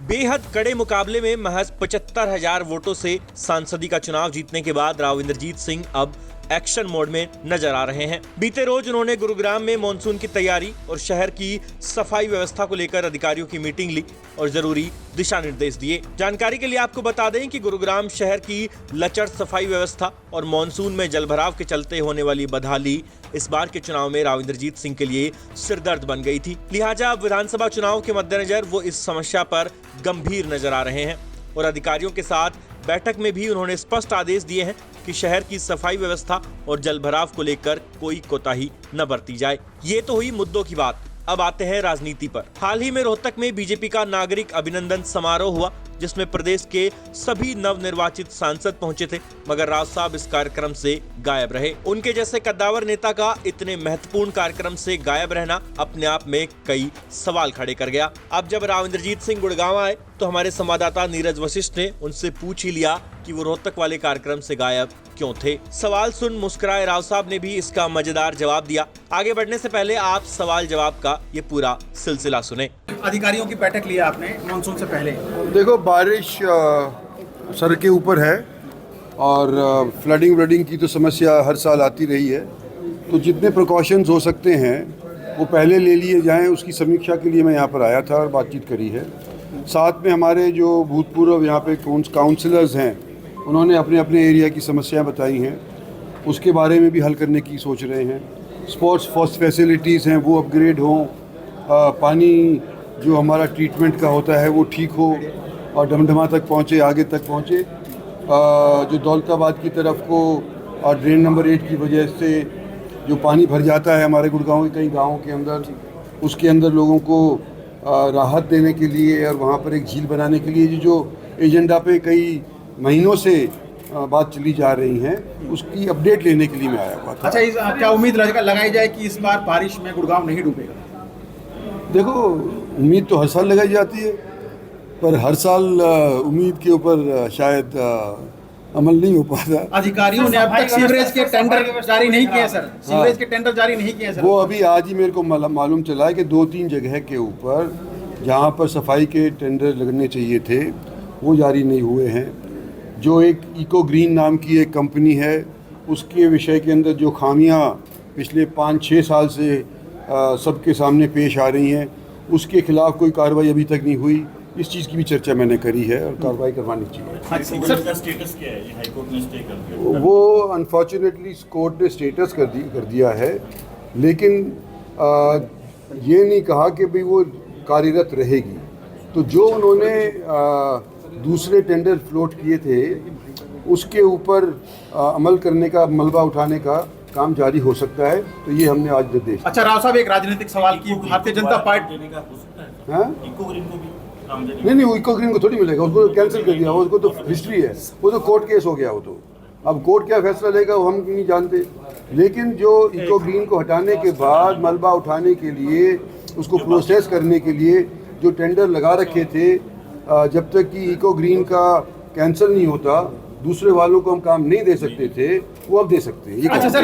बेहद कड़े मुकाबले में महज 75,000 वोटों से सांसदी का चुनाव जीतने के बाद राव इंद्रजीत सिंह अब एक्शन मोड में नजर आ रहे हैं। बीते रोज उन्होंने गुरुग्राम में मॉनसून की तैयारी और शहर की सफाई व्यवस्था को लेकर अधिकारियों की मीटिंग ली और जरूरी दिशा निर्देश दिए। जानकारी के लिए आपको बता दें कि गुरुग्राम शहर की लचर सफाई व्यवस्था और मॉनसून में जलभराव के चलते होने वाली बदहाली इस बार के चुनाव में राव इंद्रजीत सिंह के लिए सिरदर्द बन गई थी। लिहाजा अब विधानसभा चुनाव के मद्देनजर वो इस समस्या पर गंभीर नजर आ रहे हैं और अधिकारियों के साथ बैठक में भी उन्होंने स्पष्ट आदेश दिए हैं कि शहर की सफाई व्यवस्था और जलभराव को लेकर कोई कोताही न बरती जाए। ये तो हुई मुद्दों की बात। अब आते हैं राजनीति पर। हाल ही में रोहतक में बीजेपी का नागरिक अभिनंदन समारोह हुआ, जिसमें प्रदेश के सभी नवनिर्वाचित सांसद पहुंचे थे, मगर राव साहब इस कार्यक्रम से गायब रहे। उनके जैसे कद्दावर नेता का इतने महत्वपूर्ण कार्यक्रम से गायब रहना अपने आप में कई सवाल खड़े कर गया। अब जब राव इंद्रजीत सिंह गुड़गांव आए तो हमारे संवाददाता नीरज वशिष्ठ ने उनसे पूछ ही लिया कि वो रोहतक वाले कार्यक्रम से गायब क्यों थे। सवाल सुन मुस्कुराए राव साहब ने भी इसका मजेदार जवाब दिया। आगे बढ़ने से पहले आप सवाल जवाब का ये पूरा सिलसिला सुने। अधिकारियों की बैठक लिया आपने मानसून से पहले। देखो, बारिश सर के ऊपर है और फ्लडिंग की तो समस्या हर साल आती रही है, तो जितने प्रिकॉशंस हो सकते हैं वो पहले ले लिए जाएं, उसकी समीक्षा के लिए मैं यहाँ पर आया था और बातचीत करी है। साथ में हमारे जो भूतपूर्व यहाँ पे काउंसलर्स हैं, उन्होंने अपने अपने एरिया की समस्याएं बताई हैं, उसके बारे में भी हल करने की सोच रहे हैं। स्पोर्ट्स फैसिलिटीज़ हैं वो अपग्रेड हों, पानी जो हमारा ट्रीटमेंट का होता है वो ठीक हो और डमडमा तक पहुँचे, आगे तक पहुँचे। जो दौलताबाद की तरफ को और ड्रेन नंबर 8 की वजह से जो पानी भर जाता है हमारे गुड़गांव के कई गाँवों के अंदर, उसके अंदर लोगों को राहत देने के लिए और वहाँ पर एक झील बनाने के लिए जो एजेंडा पे कई महीनों से बात चली जा रही हैं, उसकी अपडेट लेने के लिए मैं आया हुआ था। अच्छा, क्या उम्मीद लगाई जाए कि इस बार बारिश में गुड़गांव नहीं डूबेगा? देखो, उम्मीद तो हर साल लगाई जाती है, पर हर साल उम्मीद के ऊपर शायद अमल नहीं हो पाता। अधिकारियों ने अब तक सीवरेज के टेंडर जारी नहीं किए सर। सीवरेज के टेंडर जारी नहीं किए सर। वो अभी आज ही मेरे को मालूम चला है कि 2-3 जगह के ऊपर जहाँ पर सफाई के टेंडर लगने चाहिए थे वो जारी नहीं हुए हैं। जो एक इको ग्रीन नाम की एक कंपनी है, उसके विषय के अंदर जो खामियां पिछले 5-6 साल से सबके सामने पेश आ रही हैं, उसके खिलाफ कोई कार्रवाई अभी तक नहीं हुई। इस चीज़ की भी चर्चा मैंने करी है और कार्रवाई करवानी चाहिए। सर का स्टेटस क्या है? ये हाई कोर्ट ने स्टे कर दिया। वो अनफॉर्चुनेटली कोर्ट ने स्टेटस कर दिया है, लेकिन ये नहीं कहा कि भाई वो कार्यरत रहेगी। तो जो उन्होंने दूसरे टेंडर फ्लोट किए थे उसके ऊपर अमल करने का, मलबा उठाने का काम जारी हो सकता है, तो ये हमने आज निर्देश। अच्छा राव साहब, एक राजनीतिक सवाल की भारतीय जनता पार्टी देने का हो सकता है? हाँ, इको ग्रीन को भी नहीं, वो इको ग्रीन को थोड़ी मिलेगा, उसको कैंसिल कर दिया। उसको तो हिस्ट्री है, वो तो कोर्ट केस हो गया। वो तो अब कोर्ट क्या फैसला लेगा वो हम नहीं जानते, लेकिन जो इको ग्रीन को हटाने के बाद मलबा उठाने के लिए, उसको प्रोसेस करने के लिए जो टेंडर लगा रखे थे, जब तक कि इको ग्रीन का कैंसिल नहीं होता, दूसरे वालों को हम काम नहीं दे सकते थे, वो अब दे सकते हैं। अच्छा सर,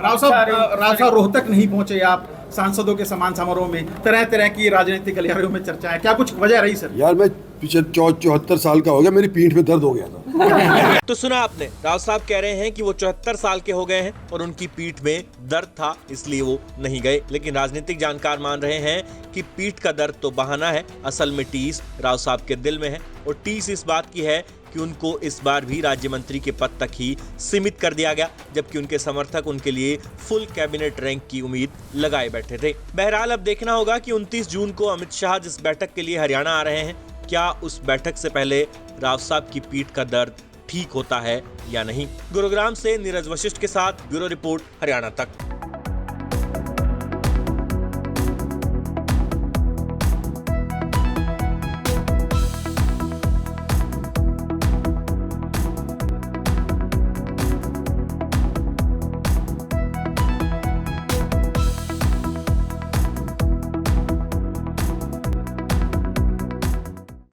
राव साहब रोहतक नहीं पहुंचे आप सांसदों के सम्मान समारोह में? तरह तरह की राजनीतिक गलियारों में चर्चा है, क्या कुछ वजह रही सर? यार, मैं पिछले 74 साल का हो गया, मेरी पीठ में दर्द हो गया था। तो सुना आपने, राव साहब कह रहे हैं कि वो 74 साल के हो गए हैं और उनकी पीठ में दर्द था, इसलिए वो नहीं गए। लेकिन राजनीतिक जानकार मान रहे हैं कि पीठ का दर्द तो बहाना है, असल में टीस राव साहब के दिल में है। और टीस इस बात की है कि उनको इस बार भी राज्य मंत्री के पद तक ही सीमित कर दिया गया, जबकि उनके समर्थक उनके लिए फुल कैबिनेट रैंक की उम्मीद लगाए बैठे थे। बहरहाल अब देखना होगा कि 29 जून को अमित शाह जिस बैठक के लिए हरियाणा आ रहे हैं, क्या उस बैठक से पहले राव साहब की पीठ का दर्द ठीक होता है या नहीं। गुरुग्राम से नीरज वशिष्ठ के साथ ब्यूरो रिपोर्ट, हरियाणा तक।